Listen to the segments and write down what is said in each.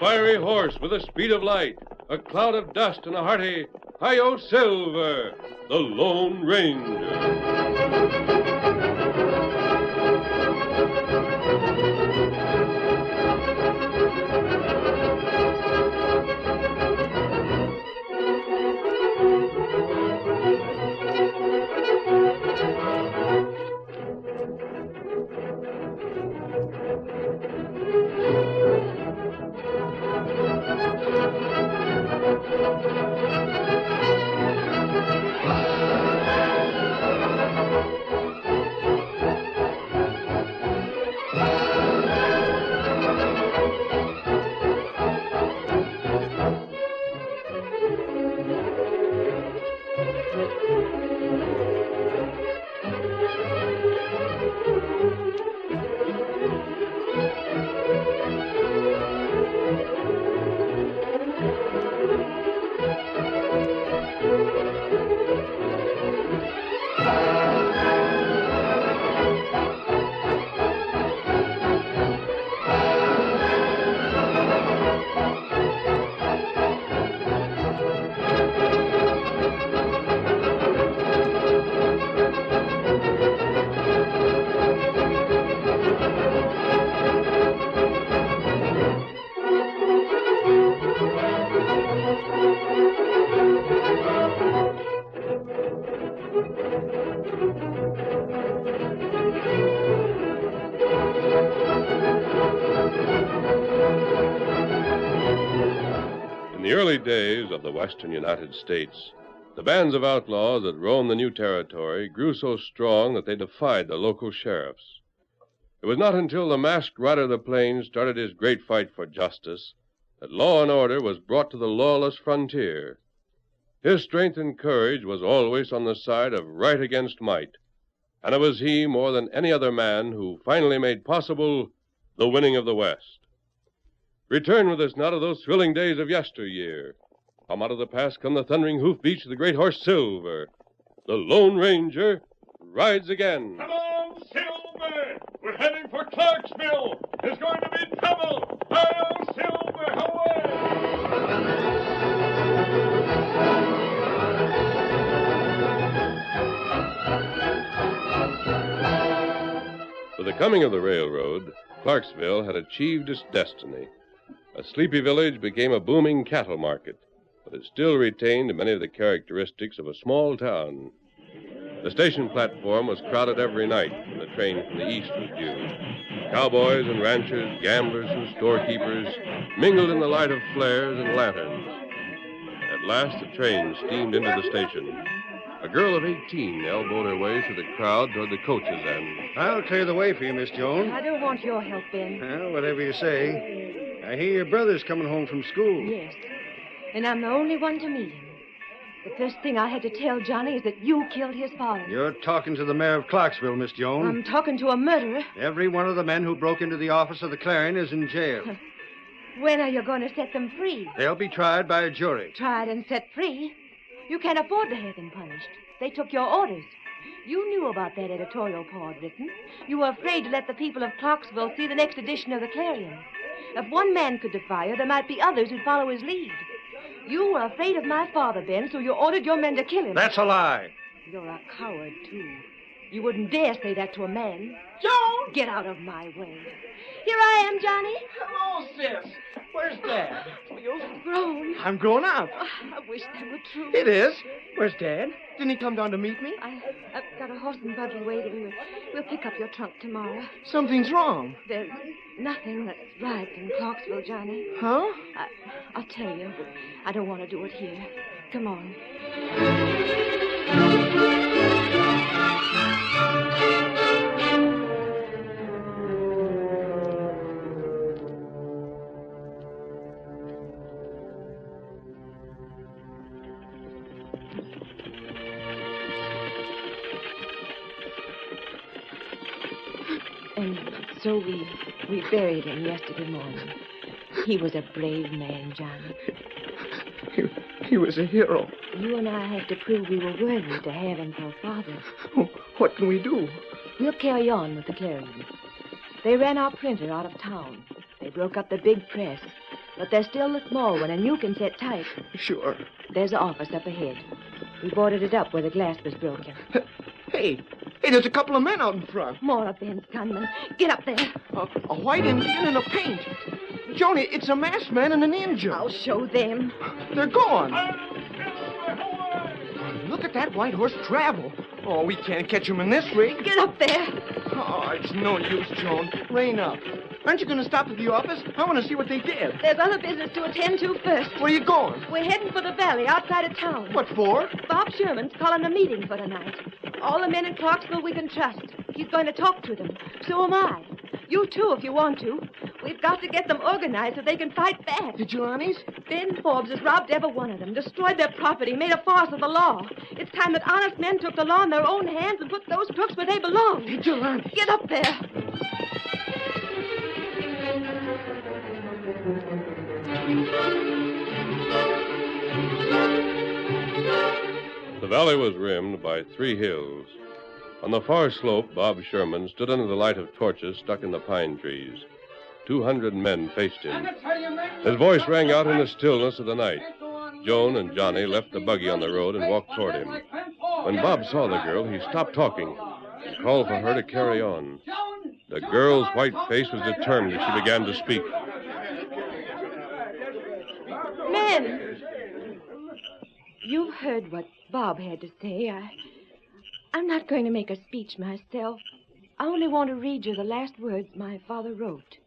fiery horse with the speed of light, a cloud of dust, and a hearty Hi-Yo Silver, the Lone Ranger. In the early days of the western United States, the bands of outlaws that roamed the new territory grew so strong that they defied the local sheriffs. It was not until the masked rider of the plains started his great fight for justice that law and order was brought to the lawless frontier. His strength and courage was always on the side of right against might, and it was he, more than any other man, who finally made possible the winning of the West. Return with us now to those thrilling days of yesteryear. From out of the past come the thundering hoofbeats of the great horse Silver. The Lone Ranger rides again. Come on, Silver! We're heading for Clarksville! There's going to be trouble! Hi-Yo Silver, With the coming of the railroad, Clarksville had achieved its destiny. A sleepy village became a booming cattle market, but it still retained many of the characteristics of a small town. The station platform was crowded every night when the train from the east was due. Cowboys and ranchers, gamblers and storekeepers mingled in the light of flares and lanterns. At last, the train steamed into the station. A girl of 18 elbowed her way through the crowd toward the coach's end. I'll clear the way for you, Miss Joan. I don't want your help, Ben. Well, whatever you say. I hear your brother's coming home from school. Yes, and I'm the only one to meet him. The first thing I had to tell Johnny is that you killed his father. You're talking to the mayor of Clarksville, Miss Joan. I'm talking to a murderer. Every one of the men who broke into the office of the Clarion is in jail. When are you going to set them free? They'll be tried by a jury. Tried and set free? You can't afford to have them punished. They took your orders. You knew about that editorial Paul had written. You were afraid to let the people of Clarksville see the next edition of the Clarion. If one man could defy you, there might be others who'd follow his lead. You were afraid of my father, Ben, so you ordered your men to kill him. That's a lie. You're a coward, too. You wouldn't dare say that to a man. Joan! Get out of my way. Here I am, Johnny. Hello, sis. Where's Dad? You've grown. I'm grown up. I wish that were true. It is. Where's Dad? Didn't he come down to meet me? I've got a horse and buggy waiting. We'll pick up your trunk tomorrow. Something's wrong. There's nothing that's right in Clarksville, Johnny. Huh? I'll tell you. I don't want to do it here. Come on. And so we buried him yesterday morning. He was a brave man, Johnny. He was a hero. You and I had to prove we were worthy to have him for a father. Oh, what can we do? We'll carry on with the Clarion. They ran our printer out of town. They broke up the big press. But there's still the small one, and you can sit tight. Sure. There's the office up ahead. We boarded it up where the glass was broken. Hey, there's a couple of men out in front. More of Ben's gunmen. Get up there. A white Indian and a paint. Joni, it's a masked man and an Indian. I'll show them. They're gone. Look at that white horse travel. Oh, we can't catch him in this rig. Get up there. Oh, it's no use, Joan. Rein up. Aren't you going to stop at the office? I want to see what they did. There's other business to attend to first. Where are you going? We're heading for the valley outside of town. What for? Bob Sherman's calling a meeting for tonight. All the men in Clarksville we can trust. He's going to talk to them. So am I. You too, if you want to. We've got to get them organized so they can fight back. Vigilantes? Ben Forbes has robbed every one of them, destroyed their property, made a farce of the law. It's time that honest men took the law in their own hands and put those crooks where they belong. Vigilantes. Get up there. The valley was rimmed by 3 hills. On the far slope, Bob Sherman stood under the light of torches stuck in the pine trees. 200 men faced him. His voice rang out in the stillness of the night. Joan and Johnny left the buggy on the road and walked toward him. When Bob saw the girl, he stopped talking and called for her to carry on. The girl's white face was determined as she began to speak. Men! You've heard what Bob had to say. I'm not going to make a speech myself. I only want to read you the last words my father wrote.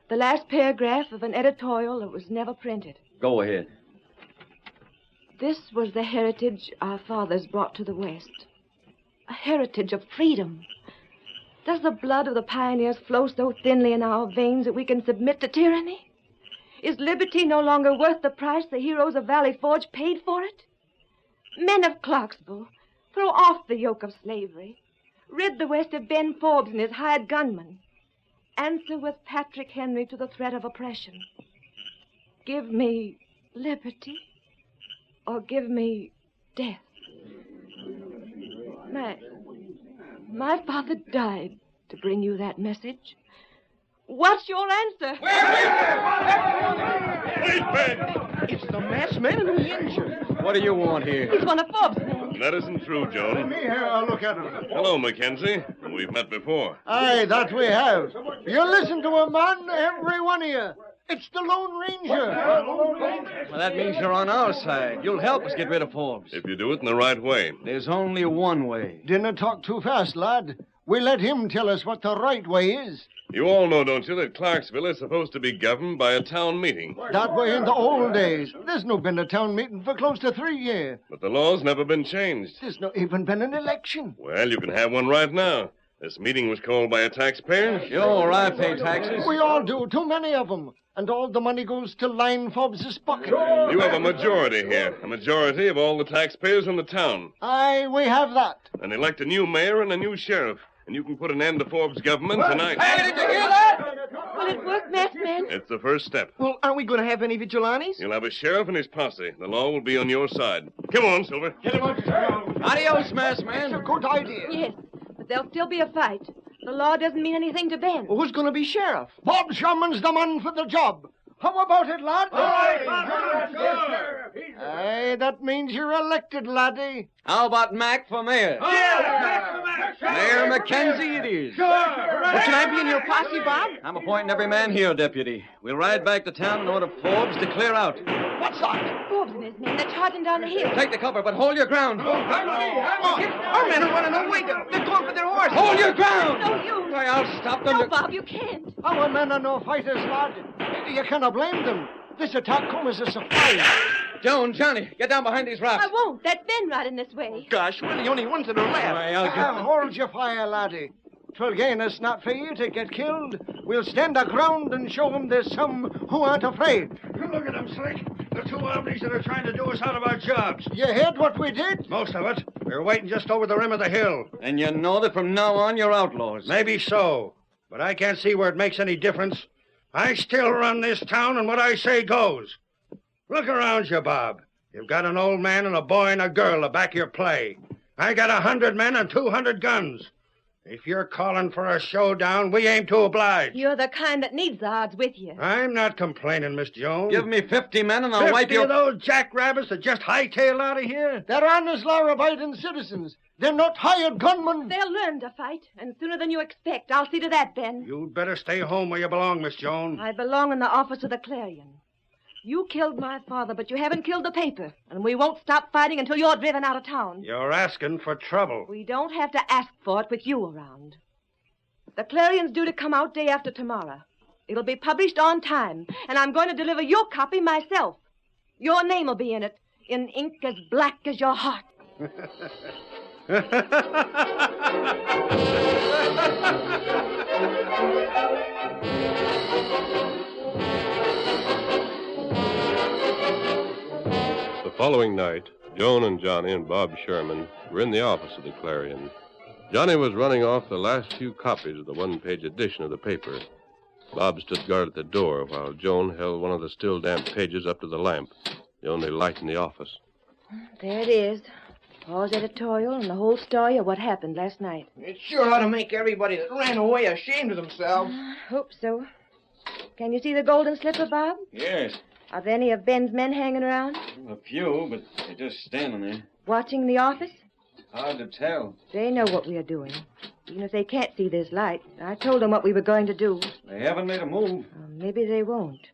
The last paragraph of an editorial that was never printed. Go ahead. This was the heritage our fathers brought to the West. A heritage of freedom. Does the blood of the pioneers flow so thinly in our veins that we can submit to tyranny? Is liberty no longer worth the price the heroes of Valley Forge paid for it? Men of Clarksville, throw off the yoke of slavery. Rid the West of Ben Forbes and his hired gunmen. Answer with Patrick Henry to the threat of oppression. Give me liberty or give me death. My father died to bring you that message. What's your answer? Wait, Ben! It's the masked man and the Indian. What do you want here? He's one of Forbes' men. That isn't true, Joan. Me here, I'll look at him. Hello, Mackenzie. We've met before. Aye, that we have. You listen to a man, every one of you. It's the Lone Ranger. Well, that means you're on our side. You'll help us get rid of Forbes. If you do it in the right way. There's only one way. Dinna talk too fast, lad. We let him tell us what the right way is. You all know, don't you, that Clarksville is supposed to be governed by a town meeting. That way in the old days. There's no been a town meeting for close to 3 years. But the law's never been changed. There's no even been an election. Well, you can have one right now. This meeting was called by a taxpayer. Sure, I pay taxes. We all do, too many of them. And all the money goes to line Forbes' pocket. You have a majority here. A majority of all the taxpayers in the town. Aye, we have that. And elect a new mayor and a new sheriff. And you can put an end to Forbes' government tonight. Hey, did you hear that? Will it work, masked man? It's the first step. Well, aren't we going to have any vigilantes? You'll have a sheriff and his posse. The law will be on your side. Come on, Silver. Adios, masked It's a man. good idea. Yes, but there'll still be a fight. The law doesn't mean anything to Ben. Well, who's going to be sheriff? Bob Sherman's the man for the job. How about it, lad? Aye, that means you're elected, laddie. How about Mac for mayor? Mayor Mackenzie it is. Well, can I be in your posse, Bob? I'm appointing every man here, deputy. We'll ride back to town and order Forbes to clear out. What's that? Forbes and his men, they're charging down the hill. Take the cover, but hold your ground. Our men are running away. They're going for their horses. Hold your ground! No, you. Why, I'll stop them. No, Bob, you can't. Our men are no fighters, lad. You cannot blame them. This attack comes as a surprise. Joan, Johnny, get down behind these rocks. I won't. That's Ben riding this way. Gosh, we're the only ones that are left. Why, I'll get... Hold your fire, laddie. 'Twill gain us not for you to get killed. We'll stand our ground and show them there's some who aren't afraid. Look at them, Slick. The two armies that are trying to do us out of our jobs. You heard what we did? Most of it. We're waiting just over the rim of the hill. And you know that from now on you're outlaws. Maybe so, but I can't see where it makes any difference. I still run this town, and what I say goes. Look around you, Bob. You've got an old man and a boy and a girl to back your play. I got 100 men and 200 guns. If you're calling for a showdown, we aim to oblige. You're the kind that needs the odds with you. I'm not complaining, Miss Jones. Give me 50 men and I'll 50 wipe you. of those jackrabbits that just hightail out of here? They're honest, law-abiding citizens. They're not hired gunmen. They'll learn to fight, and sooner than you expect. I'll see to that, Ben. You'd better stay home where you belong, Miss Jones. I belong in the office of the Clarion. You killed my father, but you haven't killed the paper, and we won't stop fighting until you're driven out of town. You're asking for trouble. We don't have to ask for it with you around. The Clarion's due to come out day after tomorrow. It'll be published on time, and I'm going to deliver your copy myself. Your name will be in it, in ink as black as your heart. The following night, Joan and Johnny and Bob Sherman were in the office of the Clarion. Johnny was running off the last few copies of the one-page edition of the paper. Bob stood guard at the door while Joan held one of the still damp pages up to the lamp, the only light in the office. There it is. Paul's editorial and the whole story of what happened last night. It sure ought to make everybody that ran away ashamed of themselves. Hope so. Can you see the golden slipper, Bob? Yes. Are there any of Ben's men hanging around? A few, but they're just standing there. Watching the office? Hard to tell. They know what we are doing. Even if they can't see this light. I told them what we were going to do. They haven't made a move. Maybe they won't.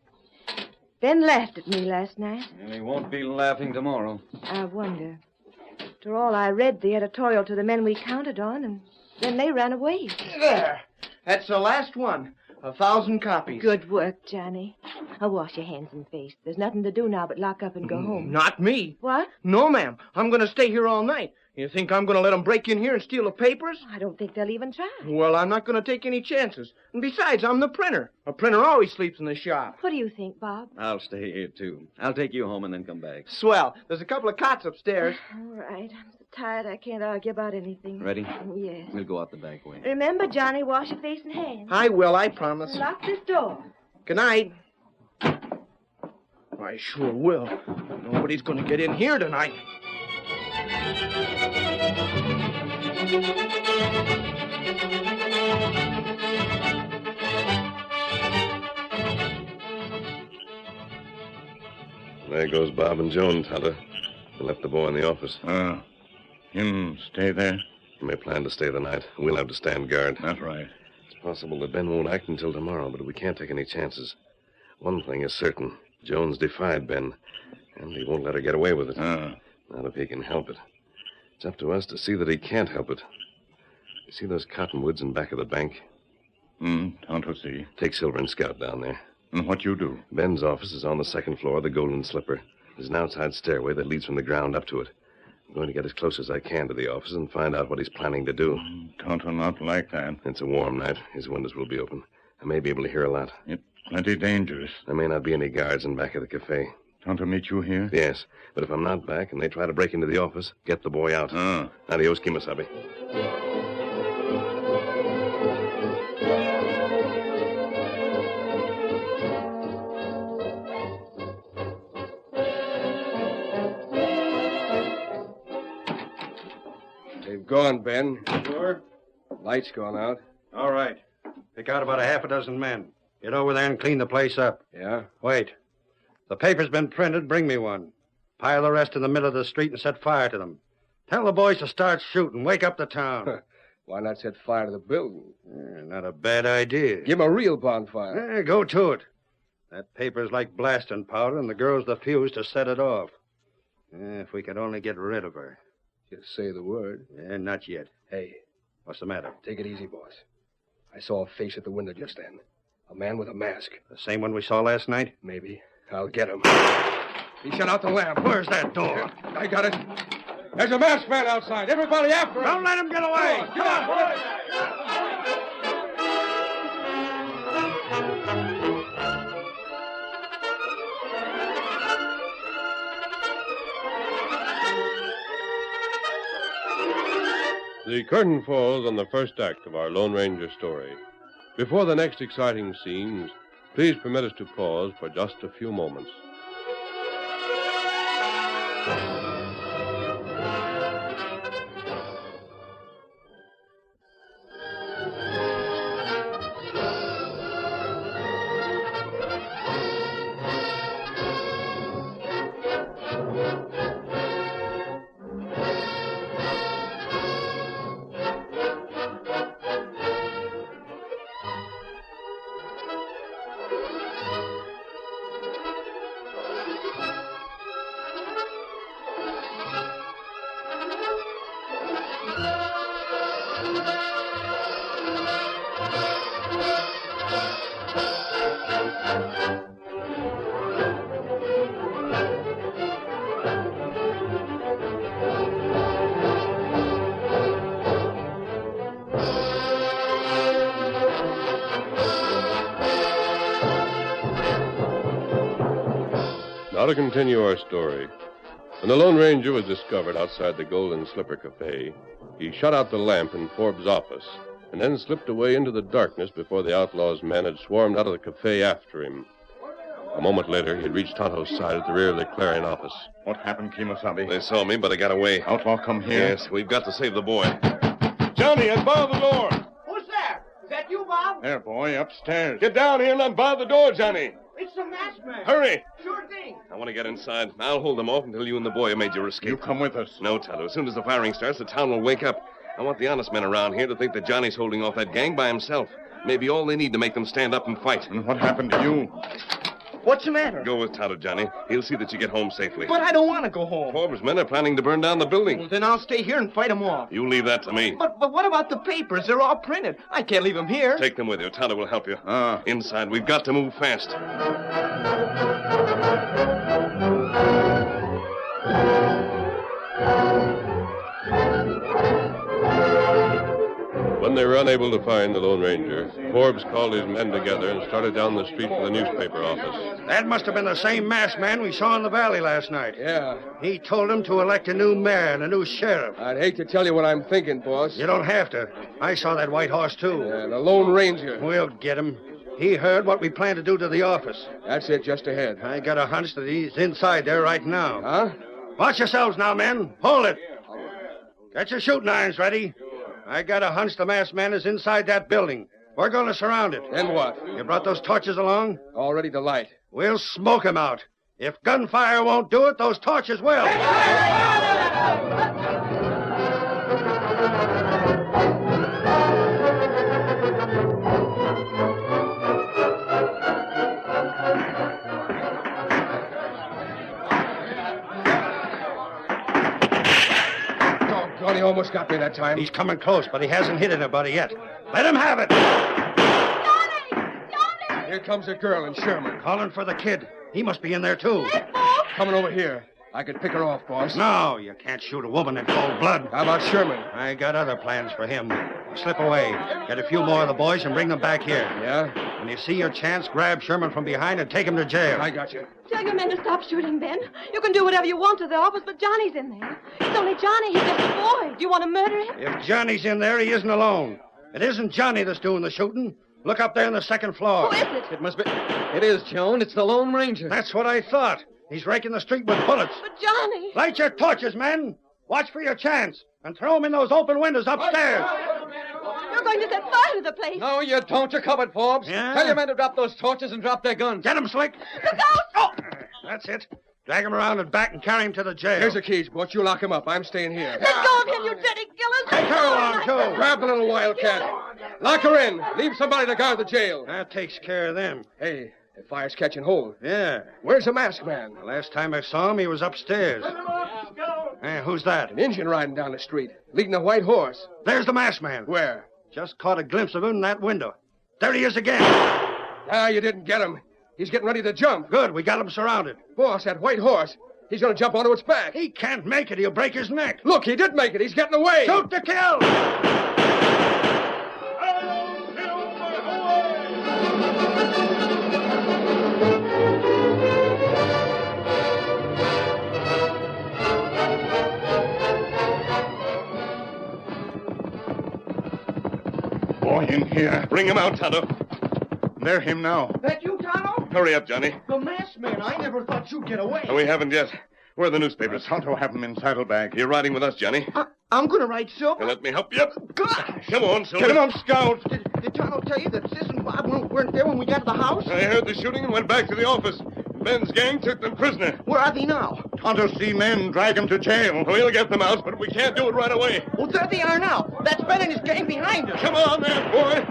Ben laughed at me last night. And he won't be laughing tomorrow. I wonder. After all, I read the editorial to the men we counted on, and then they ran away. There. That's the last one. 1,000 copies. Good work, Johnny. I'll wash your hands and face. There's nothing to do now but lock up and go home. Not me. What? No, ma'am. I'm going to stay here all night. You think I'm going to let them break in here and steal the papers? I don't think they'll even try. Well, I'm not going to take any chances. And besides, I'm the printer. A printer always sleeps in the shop. What do you think, Bob? I'll stay here, too. I'll take you home and then come back. Swell. There's a couple of cots upstairs. All right. I'm so tired I can't argue about anything. Ready? Yes. We'll go out the back way. Remember, Johnny, wash your face and hands. I will, I promise. Lock this door. Good night. I sure will. Nobody's going to get in here tonight. There goes Bob and Joan, Tonto. They left the boy in the office. Him stay there? He may plan to stay the night. We'll have to stand guard. That's right. It's possible that Ben won't act until tomorrow, but we can't take any chances. One thing is certain. Jones defied Ben, and he won't let her get away with it. Not if he can help it. It's up to us to see that he can't help it. You see those cottonwoods in back of the bank? Tonto see. Take Silver and Scout down there. And what you do? Ben's office is on the second floor of the Golden Slipper. There's an outside stairway that leads from the ground up to it. I'm going to get as close as I can to the office and find out what he's planning to do. Tonto not like that. It's a warm night. His windows will be open. I may be able to hear a lot. It's plenty dangerous. There may not be any guards in back of the cafe. Tonto meet you here? Yes, but if I'm not back and they try to break into the office, get the boy out. Adios, Kimasabi. They've gone, Ben. Sure? Light's gone out. All right. Pick out about a half a dozen men. Get over there and clean the place up. Yeah? Wait. The paper's been printed. Bring me one. Pile the rest in the middle of the street and set fire to them. Tell the boys to start shooting. Wake up the town. Why not set fire to the building? Not a bad idea. Give 'em a real bonfire. Go to it. That paper's like blasting powder, and the girl's the fuse to set it off. If we could only get rid of her. Just say the word. Not yet. Hey, What's the matter? take it easy, boss. I saw a face at the window just then. A man with a mask. The same one we saw last night? Maybe. I'll get him. He shut out the lamp. Where's that door? I got it. There's a masked man outside. Everybody after him. Don't let him get away. Come on, boys. The curtain falls on the first act of our Lone Ranger story. Before the next exciting scenes, please permit us to pause for just a few moments. Now to continue our story. When the Lone Ranger was discovered outside the Golden Slipper Cafe, he shut out the lamp in Forbes' office and then slipped away into the darkness before the outlaw's men had swarmed out of the cafe after him. A moment later, he had reached Tonto's side at the rear of the Clarion office. What happened, Kemosabe? They saw me, but I got away. Outlaw come here? Yes, we've got to save the boy. Johnny, unbar the door. Who's there? Is that you, Bob? There, boy, upstairs. Get down here and unbar the door, Johnny. It's the masked man. Hurry. Sure thing. I want to get inside. I'll hold them off until you and the boy have made your escape. You come with us. No, Tonto. As soon as the firing starts, the town will wake up. I want the honest men around here to think that Johnny's holding off that gang by himself. Maybe all they need to make them stand up and fight. And what happened to you? What's the matter? Go with Tonto, Johnny. He'll see that you get home safely. But I don't want to go home. Forbes' men are planning to burn down the building. Well, then I'll stay here and fight them off. You leave that to me. But what about the papers? They're all printed. I can't leave them here. Take them with you. Tonto will help you. Ah. Inside, we've got to move fast. When they were unable to find the Lone Ranger, Forbes called his men together and started down the street for the newspaper office. That must have been the same masked man we saw in the valley last night. Yeah, He told them to elect a new mayor and a new sheriff. I'd hate to tell you what I'm thinking, boss. You don't have to. I saw that white horse, too. Yeah, the Lone Ranger. We'll get him. He heard what we plan to do to the office. That's it, just ahead. I got a hunch that he's inside there right now. Huh? Watch yourselves now, men. Hold it. Get your shooting irons ready. I got a hunch the masked man is inside that building. We're going to surround it. Then what? You brought those torches along? All ready to light. We'll smoke him out. If gunfire won't do it, those torches will. Doggone, he almost got me that time. He's coming close, but he hasn't hit anybody yet. Let him have it. Here comes the girl and Sherman. Calling for the kid. He must be in there, too. Coming over here. I could pick her off, boss. No, you can't shoot a woman in cold blood. How about Sherman? I got other plans for him. Slip away. Get a few more of the boys and bring them back here. Yeah? When you see your chance, grab Sherman from behind and take him to jail. I got you. Tell your men to stop shooting, Ben. You can do whatever you want to the office, but Johnny's in there. It's only Johnny. He's just a boy. Do you want to murder him? If Johnny's in there, he isn't alone. It isn't Johnny that's doing the shooting. Look up there on the second floor. Who is it? It must be. It is, Joan. It's the Lone Ranger. That's what I thought. He's raking the street with bullets. But Johnny. Light your torches, men. Watch for your chance. And throw them in those open windows upstairs. You're going to set fire to the place. No, you don't. You're covered, Forbes. Yeah? Tell your men to drop those torches and drop their guns. Get him, Slick. Look out! Oh, that's it. Drag him around and back and carry him to the jail. Here's the keys, boss. You lock him up. I'm staying here. Let go of him, you dirty killers. Take her along, too. Grab the little wildcat. Lock her in. Leave somebody to guard the jail. That takes care of them. Hey, the fire's catching hold. Yeah. Where's the masked man? The last time I saw him, he was upstairs. Hey, who's that? An Indian riding down the street, leading a white horse. There's the masked man. Where? Just caught a glimpse of him in that window. There he is again. Ah, you didn't get him. He's getting ready to jump. Good, we got him surrounded. Boss, that white horse. He's going to jump onto its back. He can't make it. He'll break his neck. Look, he did make it. He's getting away. Shoot to kill. Boy in here. Bring him out, Tonto. They're him now. That you, Tonto? Hurry up, Johnny. The masked man. I never thought you'd get away. No, we haven't yet. Where are the newspapers? Tonto have them in saddlebag. You're riding with us, Johnny. I'm going to ride Silver. Let me help you. Gosh! Come on, Silver. Get him up, Scout. Did Tonto tell you that Sis and Bob weren't there when we got to the house? I heard the shooting and went back to the office. Ben's gang took them prisoner. Where are they now? Tonto see men, drag him to jail. We'll get them out, but we can't do it right away. Well, there they are now. That's Ben and his gang behind us. Come on there, boy.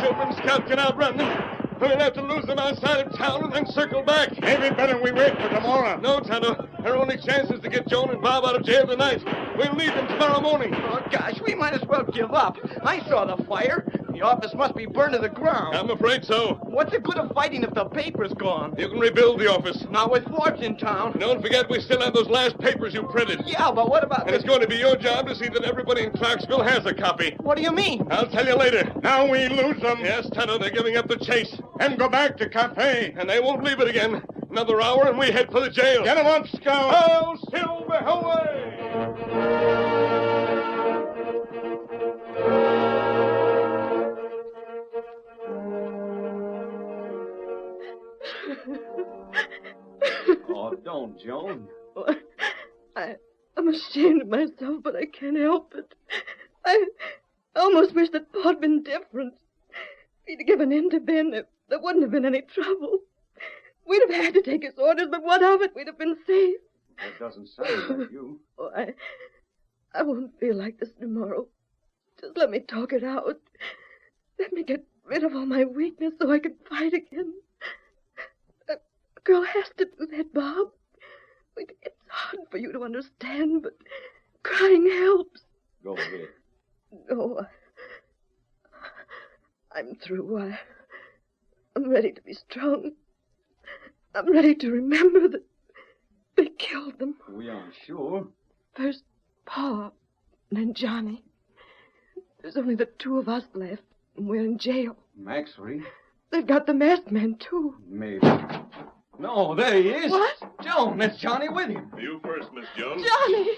Silver and Scout can outrun them. We'll have to lose them outside of town and then circle back. Maybe better we wait for tomorrow. No, Tonto. Our only chance is to get Joan and Bob out of jail tonight. We'll need them tomorrow morning. Oh, gosh, we might as well give up. I saw the fire. The office must be burned to the ground. I'm afraid so. What's the good of fighting if the paper's gone? You can rebuild the office. Not with Forbes in town. Don't forget we still have those last papers you printed. Yeah, but what about And it's going to be your job to see that everybody in Clarksville has a copy. What do you mean? I'll tell you later. Now we lose them. Yes, Tonto, they're giving up the chase. And go back to cafe. And they won't leave it again. Another hour and we head for the jail. Get him up, Scout! Hail Silver, away! Oh, don't, Joan. I'm ashamed of myself, but I can't help it. I almost wish that Pa had been different. If he'd given in to Ben, there wouldn't have been any trouble. We'd have had to take his orders, but what of it? We'd have been safe. That doesn't sound like you. Oh, I won't feel like this tomorrow. Just let me talk it out. Let me get rid of all my weakness so I can fight again. A girl has to do that, Bob. It's hard for you to understand, but crying helps. Go ahead. No, I'm through. I'm ready to be strong. I'm ready to remember that they killed them. We aren't sure. First Pa, and then Johnny. There's only the two of us left, and we're in jail. Maxley? They've got the masked man, too. Maybe. No, there he is. What? Joan, that's Johnny with him. You first, Miss Jones. Johnny!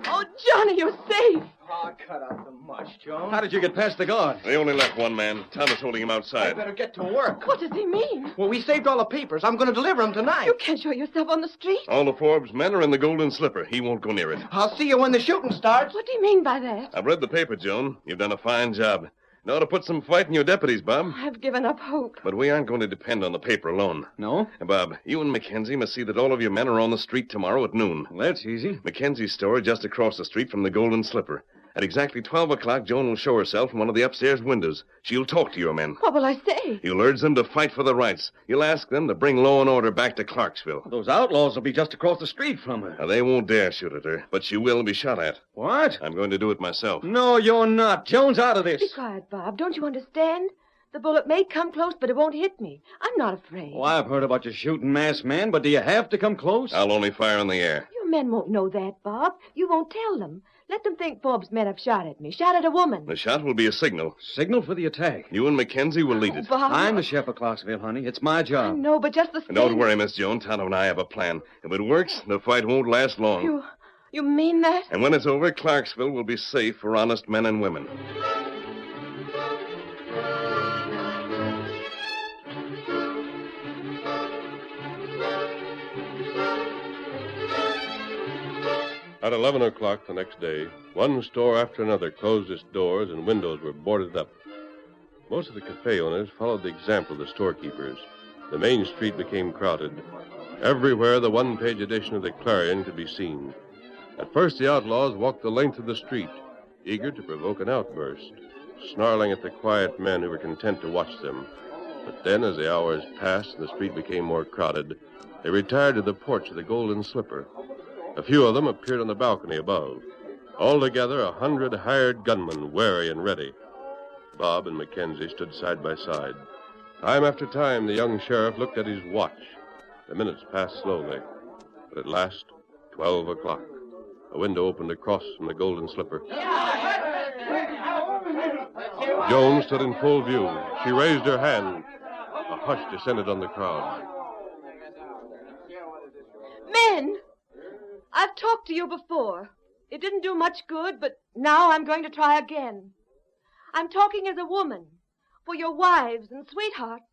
Oh, Johnny, you're safe. Oh, cut out the mush, Joan. How did you get past the guard? They only left one man. Tom is holding him I outside. better get to work. What does he mean? Well, we saved all the papers. I'm going to deliver them tonight. You can't show yourself on the street. All the Forbes men are in the Golden Slipper. He won't go near it. I'll see you when the shooting starts. What do you mean by that? I've read the paper, Joan. You've done a fine job. You ought to put some fight in your deputies, Bob. I've given up hope. But we aren't going to depend on the paper alone. No? Bob, you and Mackenzie must see that all of your men are on the street tomorrow at noon. Well, that's easy. Mackenzie's store is just across the street from the Golden Slipper. At exactly 12 o'clock, Joan will show herself from one of the upstairs windows. She'll talk to your men. What will I say? You'll urge them to fight for the rights. You'll ask them to bring law and order back to Clarksville. Those outlaws will be just across the street from her. Now, they won't dare shoot at her, but she will be shot at. What? I'm going to do it myself. No, you're not. Joan's out of this. Be quiet, Bob. Don't you understand? The bullet may come close, but it won't hit me. I'm not afraid. Oh, I've heard about you shooting masked men, but do you have to come close? I'll only fire in the air. Your men won't know that, Bob. You won't tell them. Let them think Forbes' men have shot at me. Shot at a woman. The shot will be a signal. Signal for the attack. You and Mackenzie will lead it. Bob. I'm the sheriff of Clarksville, honey. It's my I job. know, but just the same. And don't worry, Miss Joan. Tonto and I have a plan. If it works, the fight won't last long. You mean that? And when it's over, Clarksville will be safe for honest men and women. At 11 o'clock the next day, one store after another closed its doors and windows were boarded up. Most of the cafe owners followed the example of the storekeepers. The main street became crowded. Everywhere the one-page edition of the Clarion could be seen. At first the outlaws walked the length of the street, eager to provoke an outburst, snarling at the quiet men who were content to watch them. But then, as the hours passed and the street became more crowded, they retired to the porch of the Golden Slipper. A few of them appeared on the balcony above. Altogether, 100 hired gunmen, wary and ready. Bob and Mackenzie stood side by side. Time after time, the young sheriff looked at his watch. The minutes passed slowly. But at last, 12 o'clock. A window opened across from the Golden Slipper. Joan stood in full view. She raised her hand. A hush descended on the crowd. Men! I've talked to you before. It didn't do much good, but now I'm going to try again. I'm talking as a woman, for your wives and sweethearts.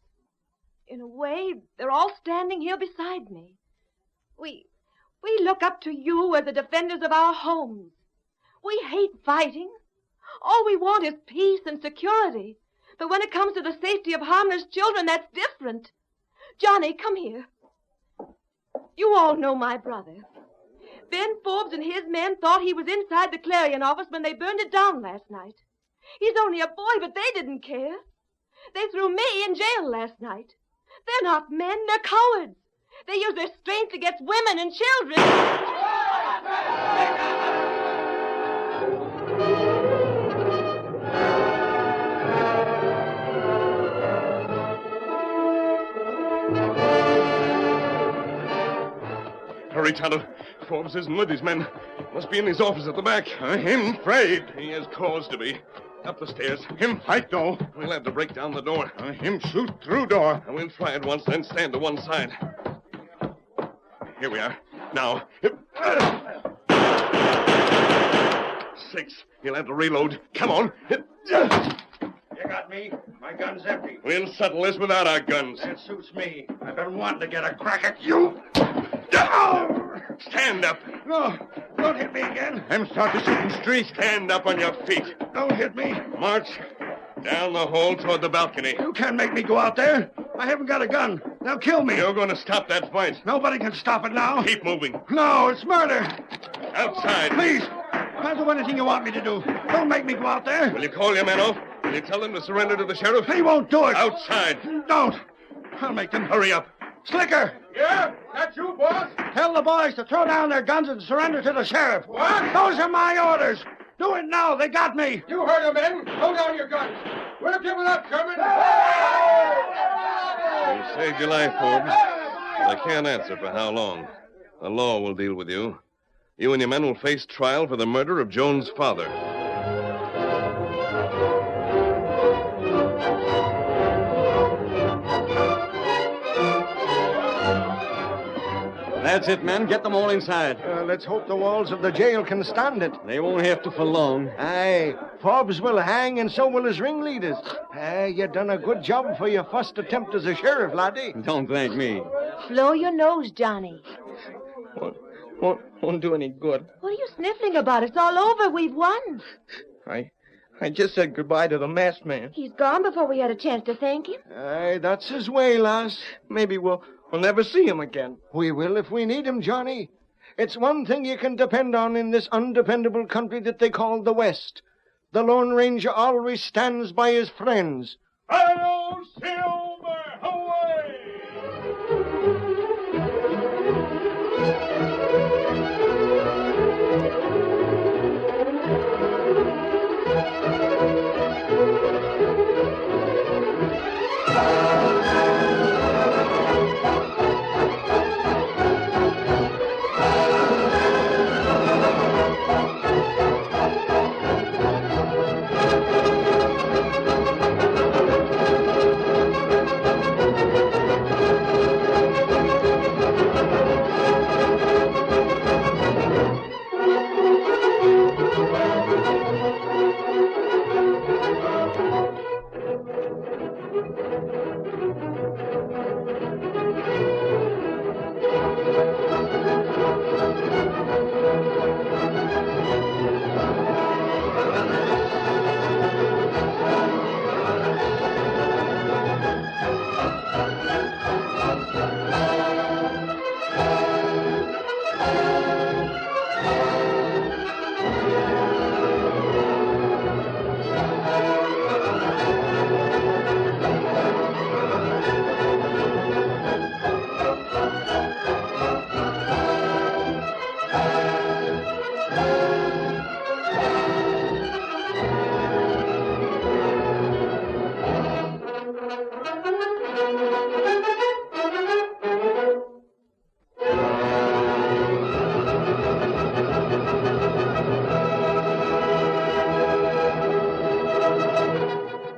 In a way, they're all standing here beside me. We look up to you as the defenders of our homes. We hate fighting. All we want is peace and security. But when it comes to the safety of harmless children, that's different. Johnny, come here. You all know my brother. Ben Forbes and his men thought he was inside the Clarion office when they burned it down last night. He's only a boy, but they didn't care. They threw me in jail last night. They're not men, they're cowards. They use their strength against women and children. Hurry, Tonto. Forbes isn't with his men. Must be in his office at the back. I'm afraid. He has cause to be. Up the stairs. Him fight, though. We'll have to break down the door. Him shoot through door. And we'll try it once, then stand to one side. Here we are. Now. 6. He'll have to reload. Come on. You got me. My gun's empty. We'll settle this without our guns. That suits me. I've been wanting to get a crack at you. Stand up. No, don't hit me again. Him start to shoot in street. Stand up on your feet. Don't hit me. March down the hall toward the balcony. You can't make me go out there. I haven't got a gun. They'll kill me. You're going to stop that fight. Nobody can stop it now. Keep moving. No, it's murder. Outside. Please, I'll do anything you want me to do. Don't make me go out there. Will you call your men off? Will you tell them to surrender to the sheriff? He won't do it. Outside. Don't. I'll make them. Hurry up. Slicker! Yeah? That you, boss? Tell the boys to throw down their guns and surrender to the sheriff. What? Those are my orders. Do it now. They got me. You heard him, men. Throw down your guns. We're giving up, Sherman. You saved your life, Forbes. But I can't answer for how long. The law will deal with you. You and your men will face trial for the murder of Joan's father. That's it, men. Get them all inside. Let's hope the walls of the jail can stand it. They won't have to for long. Aye, Forbes will hang, and so will his ringleaders. You done a good job for your first attempt as a sheriff, laddie. Don't thank me. Blow your nose, Johnny. Won't do any good. What are you sniffling about? It's all over. We've won. I just said goodbye to the masked man. He's gone before we had a chance to thank him. Aye, that's his way, lass. Maybe we'll never see him again. We will if we need him, Johnny. It's one thing you can depend on in this undependable country that they call the West. The Lone Ranger always stands by his friends. Hail, Silver! Away!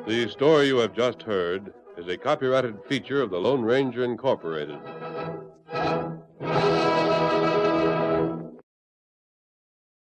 The story you have just heard is a copyrighted feature of the Lone Ranger Incorporated.